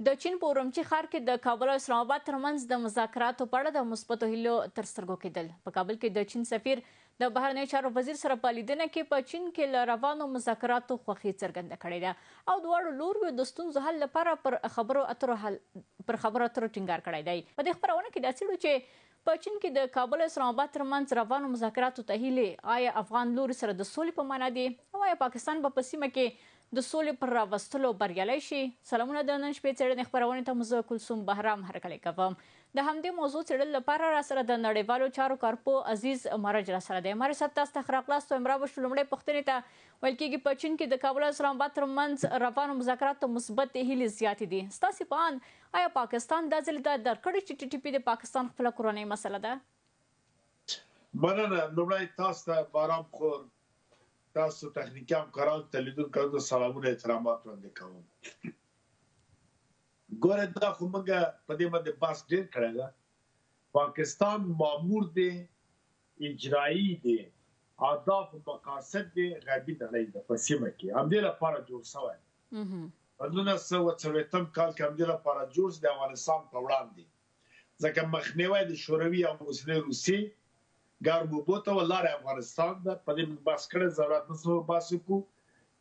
د چین په اورمچي ښار کې د کابل او اسلام آباد ترمنځ د مذاکراتو په اړه د مثبتو هیلو تر سترګو کېدل. په کابل کې د چین سفیر د بهرنیو چارو وزیر سره په لیدنه کې په چین کې له روانو مذاکراتو خوښي څرګنده کړې ده او دواړو لوریو د ستونزو حل لپاره پر خبرو اترو ټینګار کړی دی. په دې خپرونه کې دا څېړو چې په چین کې د کابل او اسلام آباد ترمنځ روانو مذاکراتو ته هیلې آیا افغان لوري سره د سولې په معنا دي او آیا پاکستان به په سیمه کې د سولې پر راوستلو بریالی شي؟ سلامونه د نن شپې څېړنې خپرونې ته زه کلثوم بهرام هرکلی کوم. د همدې موضوع څېړلو لپاره راسره د نړیوالو چارو کارپو عزیز مرج راسره دی. مرج صاحب، تاسو ته ښه راغلاست. امرا به شو لومړۍ پوښتنې ته ویل کېږي په چین کې د کابل او اسلام آباد ترمنځ روانو مذاکراتو مثبت هیلې زیاتې دي. ستاسې په اند آیا پاکستان دا ځل دا درک کړی چې ټي ټي پي د پاکستان خپله کورنۍ مسله ده؟ مننه. لومړی تاسو ته بارام خور، تاسو تخنیکي همکاران ته لیدونکو ته سلامونه احترامات وړاندې کوم. ګوره، دا خو موږ په دې باندې بحث ډېر کړی ده. پاکستان مامور دی، اجرایي دی، اهداف و مقاصد دی غربي نړۍ ده په سیمه کې. همدې لپاره جوړ شوی. په 1940 کال کې همدې لپاره جوړ د افغانستان په وړاندې، ځکه مخنیوی د شوروي او اوسنۍ روسیې ګرمو بوته ولاره افغانستان ده. په دې بحث کړی ضرورت نشته بحث وکړو.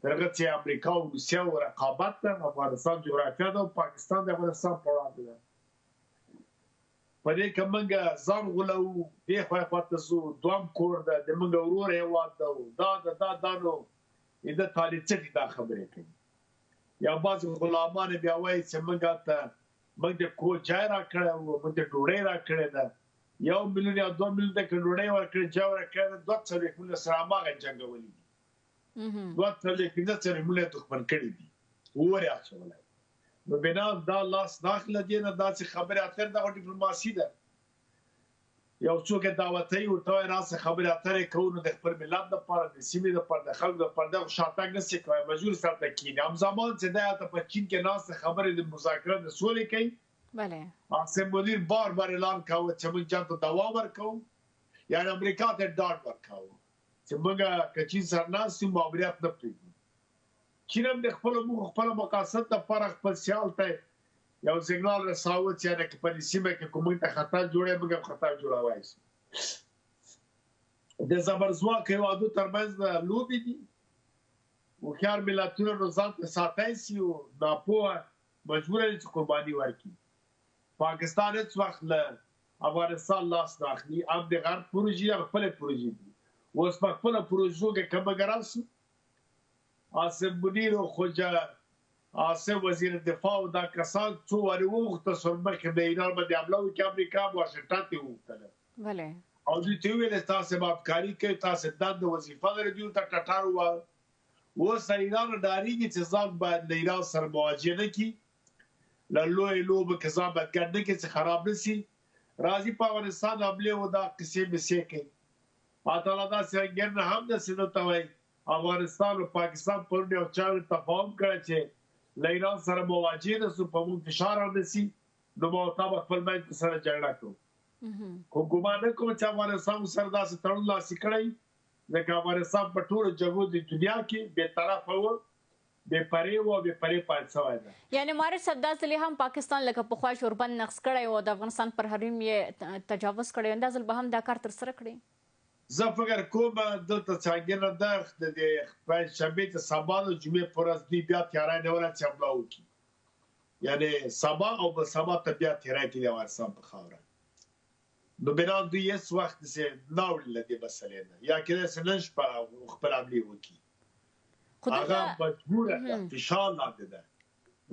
دغه چې امریکا او روسیه او رقابت ده، افغانستان جغرافیه ده او پاکستان د افغانستان په وړاندې ده. په دې کې موږ ځان غولو، دې خوا ته ځو، دویم کور ده، د موږ ورور هېواد ده. دا نو د طالبانو دا خبرې کوي. یا بعضې غلامان بیا وایي چې موږ د کور ځای راکړی و، موږ د ډوډۍ راکړې ده. 1 میلیون یا 2 میلیون د ډوډۍ ورکړې، ځای ورکړی ده. 2 میلیونه سره هماغه جنګولي دي. 2 میلیونه دښمن کړي دي، اور یې اچولی. نو بنا دا لاس داخله دی نه، داسې خبرې اترې دغه ډیپلوماسي ده. یو څوک یې دعوتوي، ورته وایي راسه خبرې اترې کوو، نو د خپل ملت دپاره، د سیمې دپاره، د خلکو دپاره دغه شاتګ نشي کوی، مجبور سره ته کښېني. همزمان چې دی هلته په چین کې ناسته خبرې د مذاکره د سولې کوي. عاصم مدیر بار اعلان کاوه چې موږ جنګ ته دوام ورکوو، یعنې امریکا ته ډاډ ورکاوه چې موږ که چین سره ناست یو ماموریت نه پرېږدو. چین هم د خپلو موخو خپله مقاصد دپاره خپل سیال ته یو سیګنال رساوه چې یعنې که په دې سیمه کې که موږ ته خطر جوړوي، موږ هم خطر جوړولی شو. د زبرځواکو هېوادو ترمنځ لوبې دي. هوښیار ملتونه نو ځان ته ساتلی شي او ناپوهه مجبوره دي چې قرباني ورکړي. پاکستان هیڅ وخت له افغانستان لاس نه اخلي. هم د غرب پروژې هم خپلې پروژې دي. اوس په خپله پروژو کې که موږ راشو، عاصم منیر او خوجه عاصم وزیر دفاع او دا کسان څو وارې وغوښته شول مخکې د ایران باندې حمله وکړي. امریکا واشنګټن ته وغوښتله او دوی ته وویل تاسې به همکاري کوئ، تاسې دنده وظیفه لرئ. دوی ورته ټټر ووایه. اوس له ایران ډارېږي چې ځان باید له ایران سره مواجه نه کړي، له لویې لوبې کې ځان باید ګډ نه کړي چې خراب نه شي. راځي په افغانستان حملې و دا قصې مسې کوي. الله تعالی داسې رنګین هم داسې نه ته وایي افغانستان او پاکستان پرون یو چا تفاهم کړی چې له ایران سره مواجه نه شو، په موږ فشار هم نه شي، نو ما ورته به خپل منځ کې سره جګړه کوو. خو ګمان نه کوم چې افغانستان سره داسې تړون لاسلیک کړی، ځکه افغانستان په ټولو جګړو د دنیا کې بې طرفه و، بې پرې و، بې پرې پاتې شوی ده. یعنې مارج صاحب، دا ځل هم پاکستان لکه پخوا شوربند نقض کړی و، د افغانستان پر حریم یې تجاوز کړی و، دا ځل به هم دا کار ترسره کړي؟ زه فکر کوم دلته څنګه ده د پنجشنبې ته سبا د جمعې په ورځ دوی بیا تیاری نیولی چې حمله وکړي. یعنې سبا او به سبا ته بیا تیاری کوي د افغانستان په خاوره. نو بنا دوی هېڅ وخت داسې نه اوړي له دې مسلې نه، یا کېدای شي نن شپه خپل حملې وکړي. هغه مجبوره ده، فشار لاندې ده،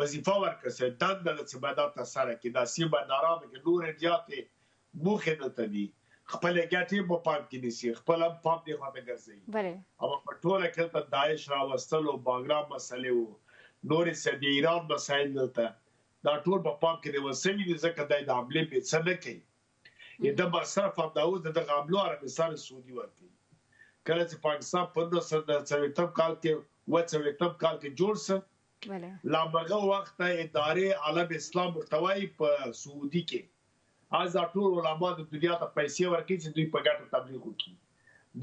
وظیفه ورکړه شوې، دنده ده چې باید دا ترسره کړي. دا سیمه باید ارامه کړي. نورې زیاتې موخې دلته دي، خپلې ګټې په پام کې نیسي، خپل هم پام دې خواته ګرځوي. اما په ټوله کې دلته داعش راوستل او باګرام مسلې و، نورې څه د ایران مسایل دلته، دا ټول په پام کې نیول شوي دي، ځکه دی د حملې بې څه نه کوي. د مصرف همدا اوس د دغه حملو عربستان سعودي ورکوي. کله چې پاکستان په 1940 کال کې جوړ شو، له هماغه وخته ادارې عالم اسلام ورته وایي په سعودي کې از دا ټول علما د دنیا ته پیسې ورکوي چې دوی په ګټه تبلیغ وکړي.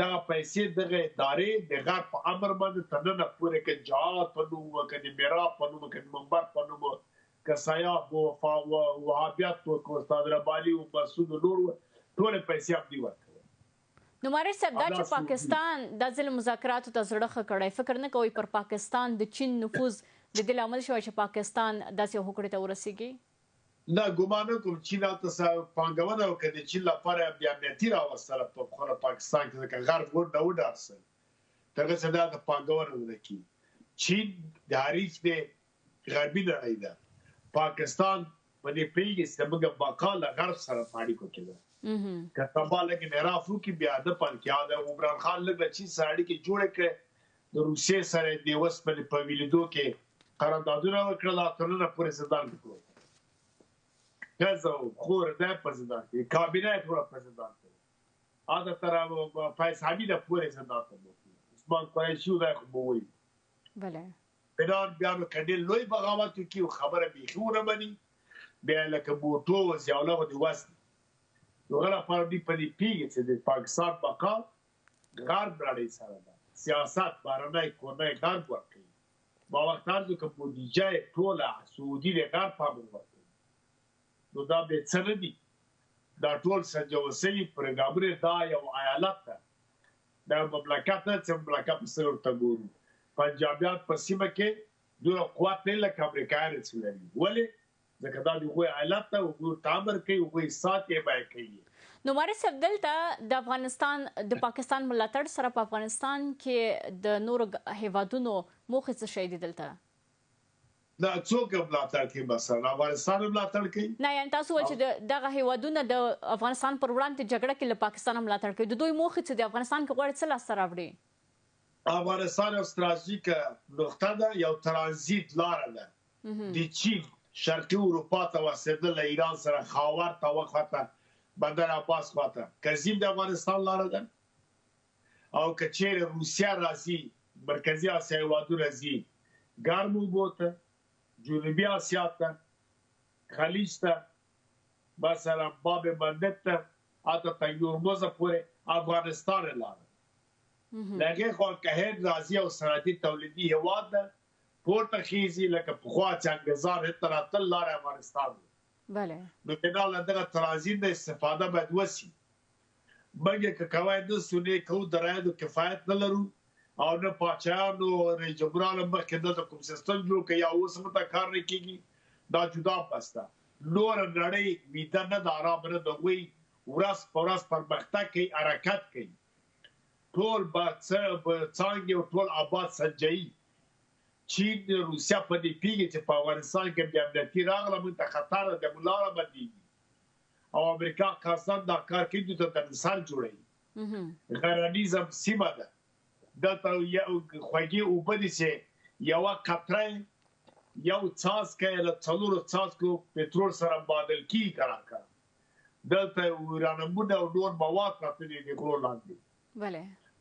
دغه پیسې دغه ادارې د غرب په امر باندې تر ننه پورې که جهاد په نوم، که د میراب په نوم، که د منبر په نوم، کسایاب او وهابیت او استاد رباني او مسعود نور ټول پیسې هم دی ورکړي. نو مارش صاحب دا چې پاکستان د ځل مذاکراتو ته زړه ښه کړی، فکر نه کوئ پر پاکستان د چین نفوذ د دې لامل شوی چې پاکستان داسې هوکړې ته ورسیږي؟ نه ګمان نه کوم چین هلته پانګونه وکړه د چین لپاره بیا امنیتي راوستله په خپله پاکستان کې ځکه غرب ورته وډارسل تر څو دا د پانګونه ونه کړي. چین د حریص دی غربي نړۍ ده، پاکستان په دې پوهېږي چې زموږ بقا له غرب سره په اړیکو کې ده. که سبا لږ انحراف وکړي بیا د پلکیا د عمران خان لږ له چین سره اړیکې جوړې کړې، د روسیې سره د اوسپنې په ویلیدو کې قراردادونه وکړل، اتلونه پورې زندان کې کړل. ښځه او خور دی په زندان کې، کابینه یې ټوله په زندان کې، هغه تر فیض حمید پورې زندان ته بوتلي، عثمان قریشي دی خو به وایي ایران بیا نو که ډېر لوی بغاوت وکړي او خبره بیخي ونه مني بیا لکه بوټو او ضیاءالله غوندې وس نو هغه لپاره دوی په دې پوهېږي چې د پاکستان بقا غرب نړۍ سره ده، سیاست بهرنی کورنی غرب ورکوي. ما وخت عرض وکړه بودیجه یې ټوله سعودي د غرب په امر ورکوي. نو دا بې څه نه دي، دا ټول سنجول شوي پروګرامونه. دا یو ایالت ده، دا یو مملکت نه چې مملکت په څېر ورته ګورو. پنجابیان په سیمه کې دومره قوت نه لکه امریکایان چې لري. ولې؟ ځکه دا د هغوی ایالت ده، هغوی تعمر کوي، هغوی ساتي بیه کوي. نو مارش صاحب دلته د افغانستان د پاکستان ملاتړ سره په افغانستان کې د نورو هیوادونو موخې څه شی دي دلته؟ دا څوک ملاتړ کوي؟ مثلا افغانستان ملاتړ کوي؟ نه یعنې تاسو وایئ چې دغه هیوادونه د افغانستان پر وړاندې جګړه کې له پاکستان ملاتړ کوي، د دوی موخې څه دي؟ افغانستان کې غواړي څه لاسته راوړي؟ افغانستان یو ستراتیژیکه نقطه ده، یو ترانزیت لاره ده د چین شرقي اروپا ته ورسېدل، له ایران سره خاور ته وخواته بندر عباس خواته کزیم د افغانستان لاره ده. او که چیرې روسیه راځي، مرکزي اسیا هېوادونه ځي ګرمو اوبو ته، جنوبي اسیا ته، خلیج ته، مثلا باب مندب ته، حتی تر یورموزه پورې افغانستان لاره. له هغې خوا که هند راځي او صنعتي تولیدي هېواد ده، پورته خیزي لکه پخوا چې انګریزان هند ته راتل لاره افغانستان ده. نو بنا له دغه ترانزیت نه استفاده باید وسي. مګر که کوی نه سونې کوو درایدو کفایت نه لرو او نه پاچایانو رئیس جمهورانو مخکې دلته کوم سیستم جوړ کړي یا اوس هم ته کار نه کېږي، دا جدا بس ده. نوره نړۍ ویده نه ده، ارامه نه ده، هغوی ورځ په ورځ پرمختګ کوي، حرکت کوي، ټول څانګې او ټول آباد سنجوي. چین روسیه په دې پوهېږي چې په افغانستان کې بیا امنیتي راغله موږ ته خطر ده، موږ لاره بندېږي. او امریکا خاصان دا کار کوي، دوی ته د مثال جوړوي. غرنیزم سیمه ده، دلته خوږې اوبه دي چې یوه قطره یو څاڅکی له 4 څاڅکو پټرول سره مبادل کېږي که نه. دلته یورانیمونه او نور مواد پراته دي د غرو لاندې.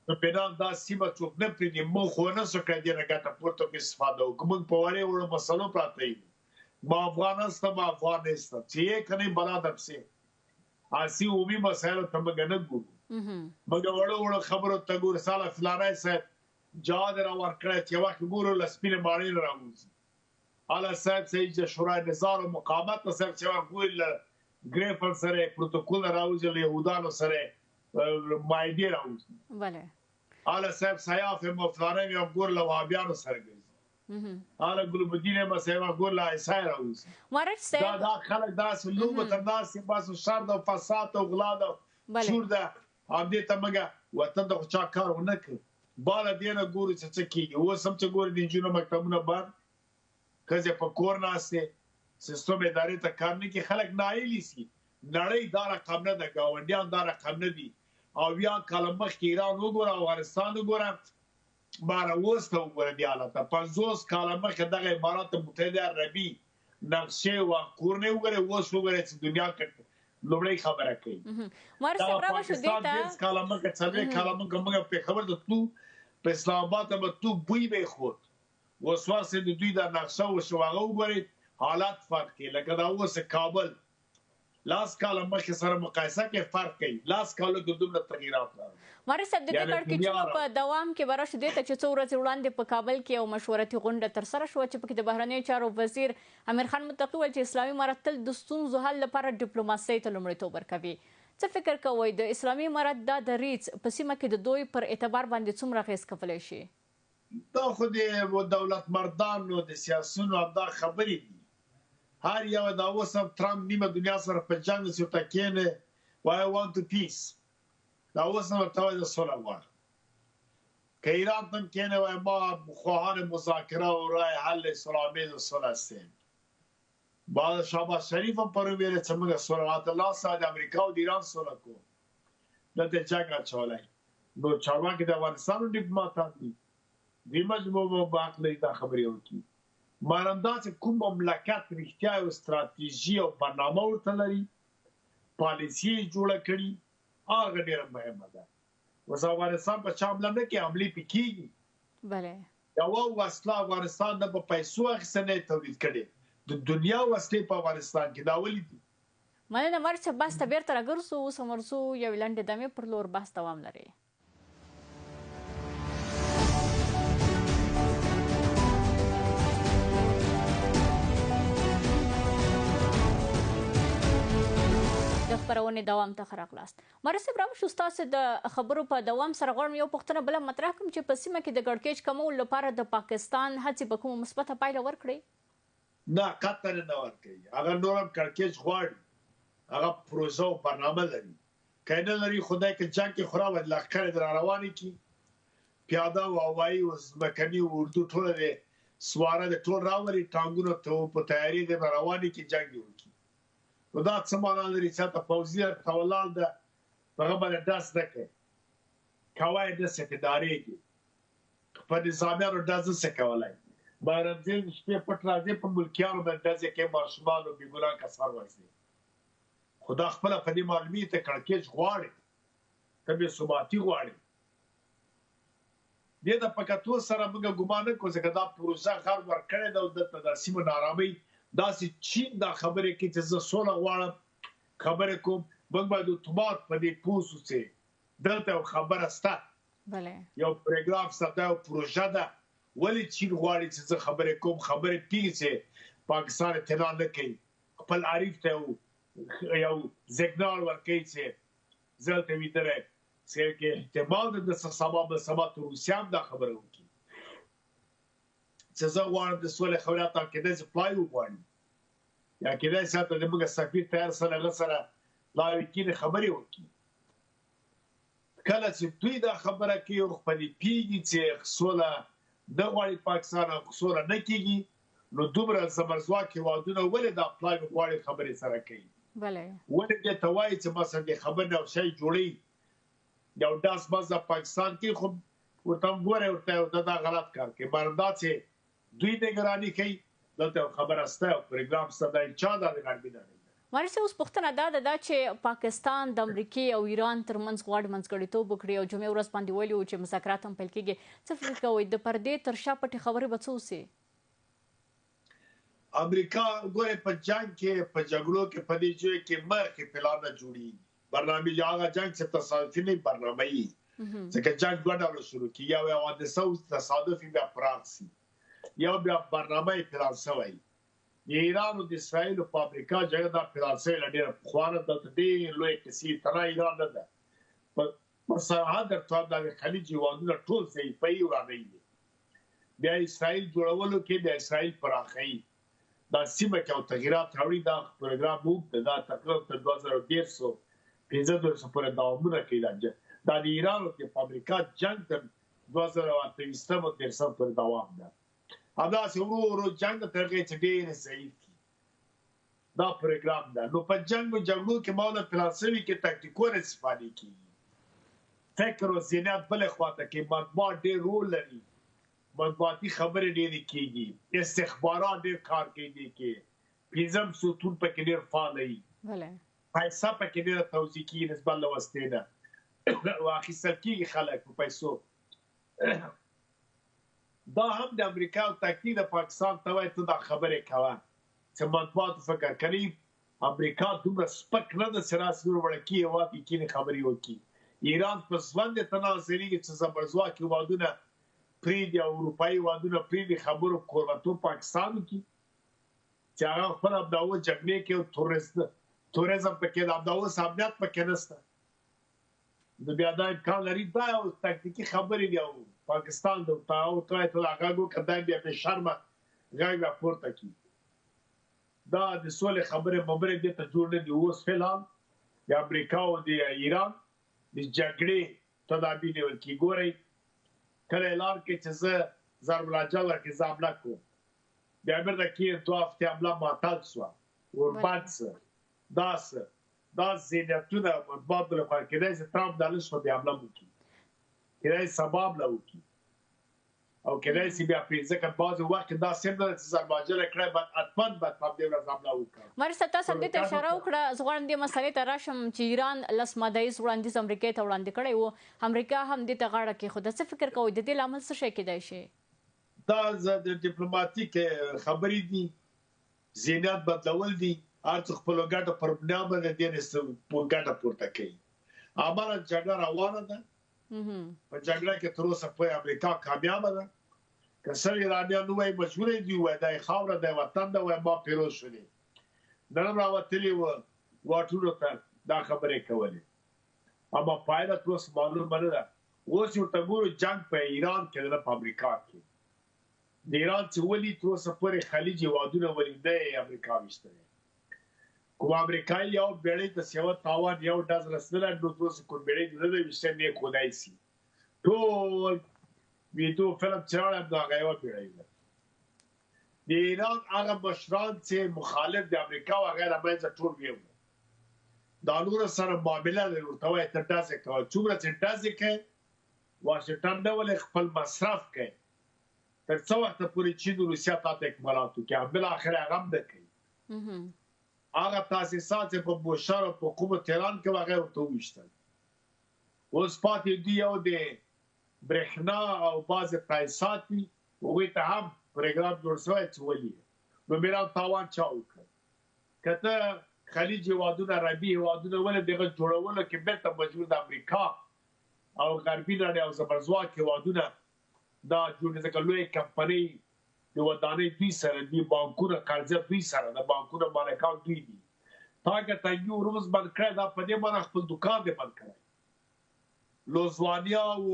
نو بنا دا سیمه څوک نه پرېږدي، موږ خو نه شو کړی دې نه ګټه پورته کړو استفاده وکړو. موږ په وړې وړو مسلو پراته یو، ما افغان هستم، ما افغان نیستم، چې یې کنی بلا دپسې اسی عمومي مسایلو ته موږ نه ګورو، موږ وړو وړو خبرو ته ګورو. ساله فلانی صاحب جهاد را ورکړی چې وخت ګورو له سپینې ماڼۍ نه راوځي، اعلی صاحب صحیح د شورای نظار او مقاومت صاحب چې وخت ګوري له ګریفن سره پروتوکول راوځي، له یهودانو سره مایدې راوځي. اعلی صاحب سیاف مفلانه مې ګور له وهابیانو سره ګرځي، اعلی ګلوب الدین مې سیوا ګور له عیسی راوځي. دا خلک داسې لوبه تر داسې باسو شر ده، فساد او غلا ده، شور ده. همدې ته موږ وطن ته خو چا کار ونه کړ. باله دې نه ګورو چې څه کېږي. اوس هم چې ګورو د نجونو مکتبونه بند، ښځې په کور ناستې، سیستم ادارې ته کار نه کوي، خلک ناهیلي سي. نړۍ دا رقم نه ده، ګاونډیان دا رقم نه دي. او بیا کاله مخکې ایران وګوره، افغانستان وګوره، باره اوس ته وګوره دې حالت ته. 50 کاله مخکې دغه امارات متحده عربي نقشې و کورنۍ وګورئ، اوس وګورئ چې دنیا کې لومړی خبره کوي. دا پاکستان 20 کاله مخکې 40 کاله مخکې موږ په خبر ته تلو، په اسلام آباد ته به تلو، بوی به یې خود. اوس واسې د دوی دا نقشه وشو، هغه وګورئ حالات فرق کوي. لکه دا اوس کابل لاس کاله مخکې سره مقایسه کې فرق کوي. لاس کاله کې دومره تغیرات راغلي. معنی صاحب د دې کړکېچونو په دوام کې به راشو دې ته چې څو ورځې وړاندې په کابل کې یو مشورتي غونډه ترسره شوه چې پکې د بهرنیو چارو وزیر امیر خان متقي ویل چې اسلامي امارت تل د ستونزو حل لپاره ډیپلوماسۍ ته لومړیتوب ورکوي. څه فکر کوئ د اسلامي امارت دا دریځ په سیمه کې د دوی پر اعتبار باندې څومره اغېز کولی شي؟ دا خو د دولت مردانو د سیاسونو همدا خبرې دي. هر یو دا اوس هم ټرمپ نیمه دنیا سره په جنګ کې ورته کېنه وایي I want peace. دا اوس هم ورته وایي زه سوله غواړم. که ایران ته هم کېنه وایي ما خواهان مذاکره و رای حل صلح‌آمیز صلح هستیم. بعد شهباز شریف هم پرون ویل چې موږ صلح الله سره د امریکا او د ایران صلح کوو. دلته جنګ اچولی. نو چارواکي د افغانستان ډیپلوماتان دي. دوی مجبور به حق لري دا خبرې وکړي. مانم دا چې کوم مملکت رښتیا یو ستراتیژي او برنامه ورته لري، پالیسي یې جوړه کړي، هغه ډېره مهمه ده. اوس افغانستان په چا حمله نه کوي، حملې پې کېږي. یوه وسله افغانستان نه په پیسو اخیسته نه یې تولید کړې. د دنیا وسلې په افغانستان کې دا ولې دي؟ مننه مارچ صاحب، بحث ته بیرته راګرځو. اوس هم ورځو یوې لنډې دمې پر لور بحث دوام لري. د خبرونې دوام ته راغلاست. مارچ صاحب، راوشو ستاسو د خبرو په دوام سره غواړم یو پوښتنه بله مطرح کړم چې په سیمه کې د کړکېچ کمولو لپاره د پاکستان هڅې به کومه مثبته پایله ورکړي؟ نه، قطعا نه ورکوي. هغه نور هم کړکېچ غواړي، هغه پروژه او برنامه لري. که نه لري خدای که جنګ کې خورا باید لښکر یې راروانې کړي، پیاده او هوایي او ځمکني اردو ټوله د سواره د ټول راولي، ټانګونه په تیاري د روانې کړي، جنګ یې وکړي. نو دا څه معنا لري چې هلته پوځي تولال ده، هغه باندې ډز نه کوي، کوای یې نسي چې ډارېږي. په نظامیانو ډز نسي کولی. بهرنځین شپې پټ راځي، په ملکیانو باندې ډز یې کوي، ماشومان او بېګناه کسان وژني. خو دا خپله په دې معلومي ته کړکېچ غواړي، ته بې ثباتي غواړي. دې ته په کتو سره موږ ګمان نه کوو ځکه دا پروژه غر ورکړې ده او دلته د سیمو نارامۍ داسې چین دا خبرې کوي چې زه سوله غواړم، خبرې کوم. موږ باید اتومات په دې پوه شو چې دلته یو خبره شته، یو پروګرام شته، دا یو پروژه ده. ولې چین غواړي چې زه خبرې کوم؟ خبرې پوهېږي چې پاکستان اطلاع نه کوي، خپل عریف ته یو سیګنال ورکوي چې زه دلته ویدلی چې کې احتمال ده د سبا به سبا ته روسیه هم دا خبره وکړي چې زه غواړم د سولې خبرې، حتی کېدای شي پلای وغواړي، یا کېدای شي حتی زموږ سفیر تیار سره هغه سره لاړې کېنې خبرې وکړي. کله چې دوی دا خبره کوي او خپلې پوهېږي چې سوله نه غواړي پاکستان او سوله نه کېږي، نو دومره زبرځواک هېوادونه ولې دا پلای وغواړي خبرې سره کوي؟ ولې دې ته وایي چې مثلا د خبرې یو شی جوړوي، یو ډز بز د پاکستان کې، خو ورته هم ګورئ ورته دا غلط کار کوي. دا چې دوی نگرانی کوي، دلته خبره شته او پروګرام شته، دا چا دا نگرانی نه کوي. مارچ صاحب، اوس پوښتنه دا ده چې پاکستان د امریکې او ایران ترمنځ غواړي منځګړیتوب وکړي او جمعې ورځ باندې ویلي وو چې مذاکرات هم پیل کېږي. څه فکر کوئ د پردې تر شا پټې خبرې به څه اوسي؟ امریکا ګورئ په جنګ کې، په جګړو کې، په دې ځای کې مرخې پلانونه جوړېږي، برنامې هغه جنګ چې تصادفي نه برنامه وي، ځکه جنګ دوه ډوله شروع کېږي، یو حادثه او تصادفي بیا پراخ شي، یو بیا برنامه یې پلان شوی. د ایران او د اسرائیلو په امریکا جګړه دا پلان شوې له ډېره پخوا نه، دلته ډېر لوی کسي تنها ایران نه ده، په سرحد ارتباط د خلیج هېوادونه ټول ضعیفوي، ورانوي یې. بیا اسرائیل جوړولو کې د اسرائیل پراخوي، دا سیمه کې او تغیرات راوړي. دا پروګرام اوږد دی، دا تقریبا تر 2015 پورې دوامونه کوي. دا د ایران او د امریکا جنګ تر 2028 پورې دوام ده. همداسې ورو ورو جنګ ته ترغې چې ډېرې ضعیف دي، دا پروګرام ده. نو په جنګ او جګړو کې ما له پلان شوي کې تکتیکونه استفادې کېږي، فکر او ذهنیت بلې خواته کې، مطبوعات ډېر رول لري، مطبوعاتي خبرې ډېرې کېږي، استخبارات ډېر کار کوي دې کې، پنځم ستون پکې ډېر فعال وي، پیسه پکې ډېره توزیع کېږي نسبت له وسلې نه، واخیستل کېږي خلک په پیسو. دا هم د امریکا او تکتیک د پاکستان ته وایي ته دا خبرې کوه چې مطبوعاتو فکر کوي امریکا دومره سپک نه ده چې راسي وړکی هېواد کې کینې خبرې وکړي. ایران په ژوند یې تنازلېږي چې زبرځواک هېوادونه پرېږدي او اروپایي هېوادونه پرېږدي خبرو کوربتوب پاکستان وکړي چې هغه خپل همداوس جګړې کې او توریزم پکې د همداوس امنیت پکې نشته. نو بیا دا امکان لري دا یو تکتیکي خبرې دي او پاکستان د هغه غږ وکړ بیا بې شرمه غږ راپورته کړي. دا د سولې خبرې دې ته جوړ نه دي. اوس فعلا د امریکا او د ایران د جګړې تدابیر نیول کېږي. ګورئ کله اعلان کې چې زه ضرب العجله کې زه حمله کوم، بیا بیرته کې 2 هفتې حمله معطل شوه، اوربند څه دا څه دا ذهنیتونه مطبوعاتو لخوا کېدای شي ټرمپ دا نه شوه بیا حمله وکړي، کېدای شي سبا حمله وکړي او کېدای شي بیا پرې ځکه بعضې وخت کې داسې هم نه ده چې ضرب العجله کړی باید حتما باید په همدې ورځ حمله وکړي. مرسته تاسو همدې ته اشاره وکړه. زه غواړم دې مسئلې ته راشم چې ایران 10 ماده ییز وړاندیز امریکا ته وړاندې کړی و، امریکا هم دې ته غاړه کېښوده. څه فکر کوئ د دې لامل څه شی کېدای شي؟ دا د ډیپلوماتیک خبرې دي، ذهنیت بدلول دي، هر څوک خپله ګټه پر بنا باندې دې ګټه پورته کوي. عملاً جګړه روانه ده، په جګړه کې تر اوسه پورې امریکا کامیابه ده. که څه ایرانیان ووایي مجبوره دي ووایي دا یې خاوره ده، وطن ده، وایي ما پیروز شولې. نن هم راوتلي وه واټونو ته دا خبرې کولې، اما پایله تر اوسه معلومه نه ده. اوس ورته ګورو جنګ په ایران کې ده نه په امریکا کې. د ایران چې ولي تر اوسه پورې خلیج هېوادونه ولې نه یې امریکا ویشتلی. کوم امریکایي یو بیړۍ ته سیوه تاوان یو ډز رسېدلی نو تر اوسه کوم بیړۍ نه ده ویشتلی نه یې ښودی شي. ټول ویډیو فلم چې راوړی همدا هغه یوه بیړۍ ده. د ایران هغه مشران چې مخالف د امریکا و هغه یې له منځه ټول ویوړل. دا نورو سره معامله لري، ورته وایي ته ډزې کوه. څومره چې ډزې کوې واشنګټن نه ولې خپل مصرف کوي تر څو وخته پورې چین او روسیه تا ته اکمالات وکړي، بالاخره هغه هم نه کوي. هغه تاسیسات چې په بوشهر او په کومو تهران کې هغه ورته وویشتل. اوس پاتې دي یو د برېښنا او بعضې تاسیسات دي، هغوی ته هم پروګرام جوړ شوی چې ولي نو میران تاوان چا وکړ. که ته خلیج هېوادونه عربي هېوادونه ولې دغه جوړولو کې بېرته مجبور د امریکا او غربي نړۍ او زبرځواک هېوادونه دا جوړې ځکه لویې کمپنۍ د ودانۍ دوی سره دي، بانکونه قرضه دوی سره ده، بانکونه مالکان دوی دي. تا که تنګي ورمز بند کړی دا په دې معنی خپل دوکان دې بند کړی. لوزوانیا او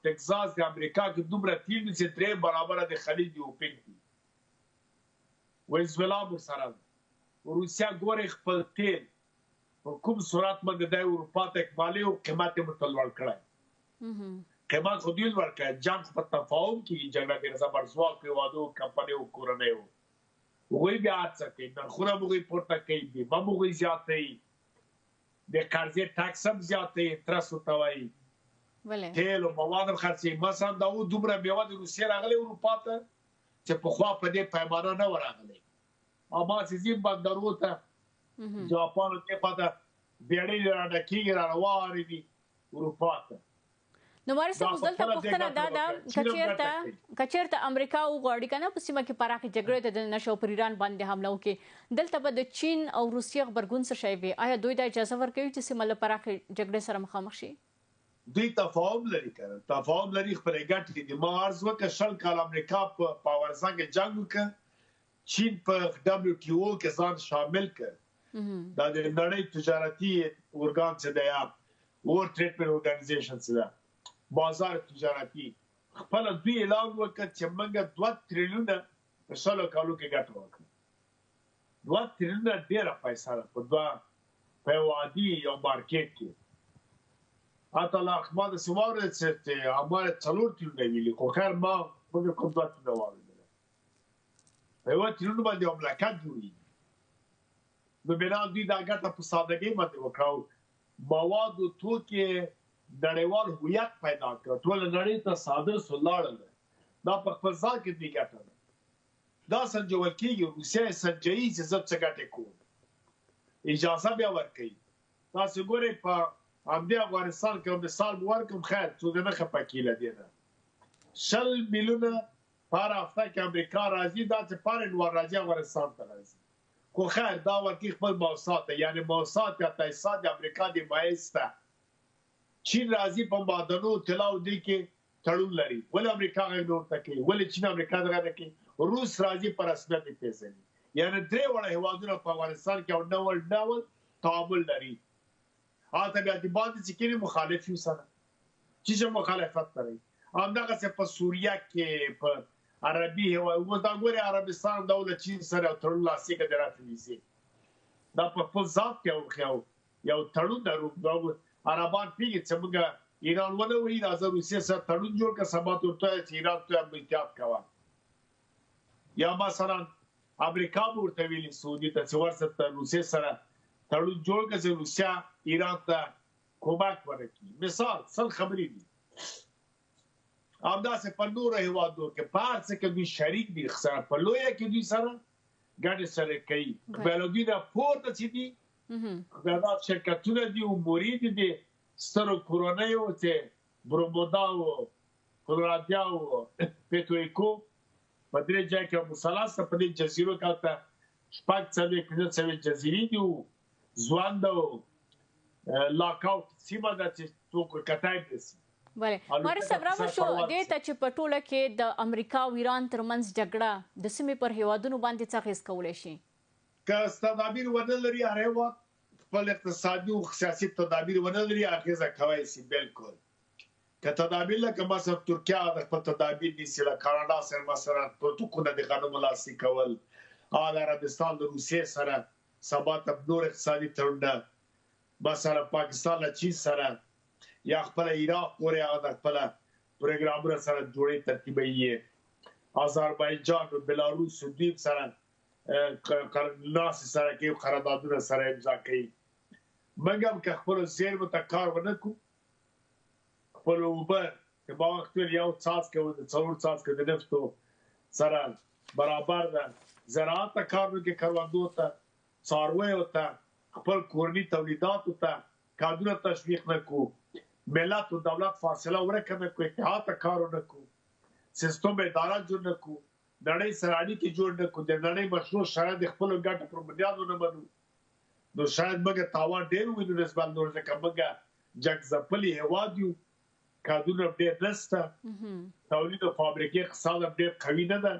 ټکزاس د امریکا کې دومره تیل دي چې 3 برابره د خلیج د اوپیک دي. وینزویلا ورسره ده. روسیه ګورې خپل تیل په کوم صورت باندې د اروپا ته اکمالي او قیمت یې ورته لوړ کړی. قیمت خو دوی لوړ کړی، جنګ په تفاهم کېږي، جګړه کې زبرځواک هېوادو کمپنیو کورنیو هغوی بیا هڅه کوي، نرخونه هم هغوی پورته کوي، بیمه هم هغوی زیاتوي، د قرضې ټکس هم زیاتوي، انترست ورته وایي، تیل او مواد هم خرڅوي. مثلا دا اوس دومره میوه د روسیې راغلی اروپا ته چې پخوا په دې پیمانه نه وه راغلی. اما چې ځي بندرونو ته جاپان او دې خواته بیړۍ راډکېږي راروانې دي اروپا ته. نو ماري صاحب اوس دلته پوښتنه دا ده که چېرته امریکا وغواړي که نه په سیمه کې پراخې جګړې ته دننه شي او پر ایران باندې حمله وکړي، دلته به د چین او روسیې غبرګون څه شی وي؟ آیا دوی دا اجازه ورکوي چې سیمه له پراخې جګړې سره مخامخ شي؟ دوی تفاهم لري کنه، تفاهم لري، خپلې ګټې دي. ما عرض وکړه 20 کال امریکا په پاورزنګ جنګ وکړ، چین په WTO کې ځان شامل کړ. دا د نړۍ تجارتي ارګان څه دی، ورلډ ټریډ ارګانیزیشن څه ده، بازار تجارتي. خپل دوی اعلان وکړ چې موږ 2 تریلیونه په 20 کالو کې ګټه وکړه. 2 تریلیونه ډېره پیسه ده په یو عادي یو مارکیټ کې. حتی لا ما داسې واورېد چې هماغه 4 تریلیونه ویلي، خو خیر ما موږ کوم 2 تریلیونه واورېدله. په 1 تریلیون باندې یو مملکت جوړېږي. نو بنا دوی دا ګټه په سادګۍ باندې وکړه او مواد او توکي نړیوال هویت پیدا کړ، ټول نړۍ ته صادر سو لاړل. دا په خپل ځان کې دی ګټه ده. دا سنجول کېږي، روسیه سنجوي چې زه څه ګټې کوم، اجازه بیا ورکوي. تاسو ګورئ په همدې افغانستان کې مثال ورکړم، خیر څوک نه خفه کېږي له دې نه. 20 میلیونه په هره هفته کې امریکا راځي، دا چې پارن ور راځي افغانستان ته راځي. خو خیر دا ورکی خپل موسسات یعنی موسسات یا تاسیسات د امریکا د مایسته چین راځي په معدنو طلا او دې کې تړون لري ولې امریکا غږ ورته کوي ولې چین امریکا دغه نه کوي روس راځي پر رسمیت پیژني یعنی درې وړه هیوادونه په افغانستان کې یو ډول تعامل لري هغه بیا د باندې چې کوي مخالف یو سره چې مخالفت کوي همدغه څه په سوریه کې په عربي هیواد دا ګوري عربستان دولت چین سره تړون لاسلیک دی راځي دا په خپل ذات کې یو تړون درو عربان پیږي چې موږ ایران ونه وی راځو روسیه سره تړون جوړ کړ سبا ته چې ایران ته احتیاط کوي یا مثلا امریکا ورته ویلي سعودي ته چې ورسره روسیه سره تړون جوړ کړ چې روسیا ایران ته کومک ورکړي مثال څل خبرې دي همداسې په نورو هیوادو کې په هر څه کې دوی شریک دي سره په لویه کې دوی سره ګډې سره کوي بلوګي دا پورته چې دي دا شرکتونه دي او مرید دي سترو کورونیو چې برومودا او پروړاندې او پټویکو په دې ځای کې مسلسل په دې جزیرو کې تا شپږ څلوي جزیرې دي ځوان دا لاکاو سیمه د چې څوک کتای دي بله ماره صبره شو دې ته چې په ټوله کې د امریکا او ایران ترمنځ جګړه د سیمې پر هیوادونو باندې څه اغیز کولی شي که تدابیر ونه لري هر هیواد خپل اقتصادي او سیاسي تدابیر ونه لري اغیزه کوي سي بالکل که تدابیر لکه مثلا ترکیه د خپل تدابیر نیسي لکه کاناډا سره مثلا پروتوکول د غنمو لاسلیک کول عربستان د روسیې سره سبا ته نور اقتصادي تړونونه مثلا پاکستان له چین سره یا خپل عراق پورې هغه د خپل پروګرامونو سره جوړې ترتیبوي آذربایجان او بلاروس دوی سره ناس سره کې قراردادونه سره امضا کوي موږ هم که خپل زیرمو ته کار ونه کوو خپل اوبه که با وخت یو څاڅکی د څلور څاڅکو د نفتو سره برابر ده زراعت ته کار وکړي کروندو ته څارویو ته خپل کورني تولیداتو ته کارونه تشویق نه کوو ملت او دولت فاصله ورکه نه کوي اتحاد ته کار نه کوو سیستم اداره جوړ نه کوو نړۍ سره اړیکې جوړ نه کوو د نړۍ مشروع شرایط د خپلو ګټو پر بنیاد ونه منو نو شاید موږ تاوان ډېر وینو نسبت نور ځکه موږ جګ ځپلي هېواد یو کارونه ډېر نشته تولید او فابریکې اقتصاد هم ډېر قوي نه ده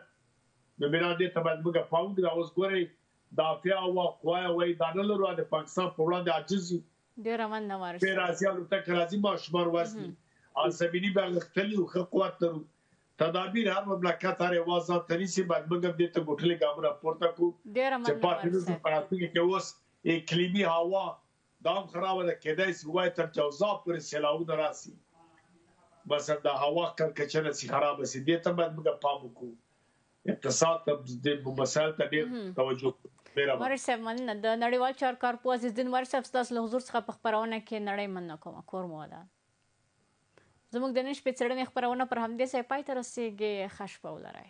نو مینا دې ته باید موږ پام وکړو اوس ګورئ دافع او قوایا وایي دا نه لرو د پاکستان په وړاندې عاجز یو ډېره مننه وارث په راځي الوتکه راځي ماشومان وزني الزمینی باغختلی او ښه قوت لرو تدابیر هر مملکت هر هېواد ځان ته نیسي باید موږ هم دې ته ګوټلې ګامونه پورته کړو چې پاتې نه شو په راتلونکي کې اوس اقلیمي هوا دا هم خرابه ده کېدای شي وایي تر جوزا پورې سیلاوونه راسي مثلا د هوا کړکېچنه سي خرابه سي دې ته باید موږ پام وکړو اقتصاد ته د مسایل ته ډېر توجه وارث صاحب مننه د نړیوال چارکار په عزیزدین وارث صاحب ستاسو له حضور څخه په خپرونه کې نړۍ مننه کوم کور مو ودان زموږ د نن شپې څېړنې خپرونه پر همدې ځای پای ته رسیږي ښه شپه ولرئ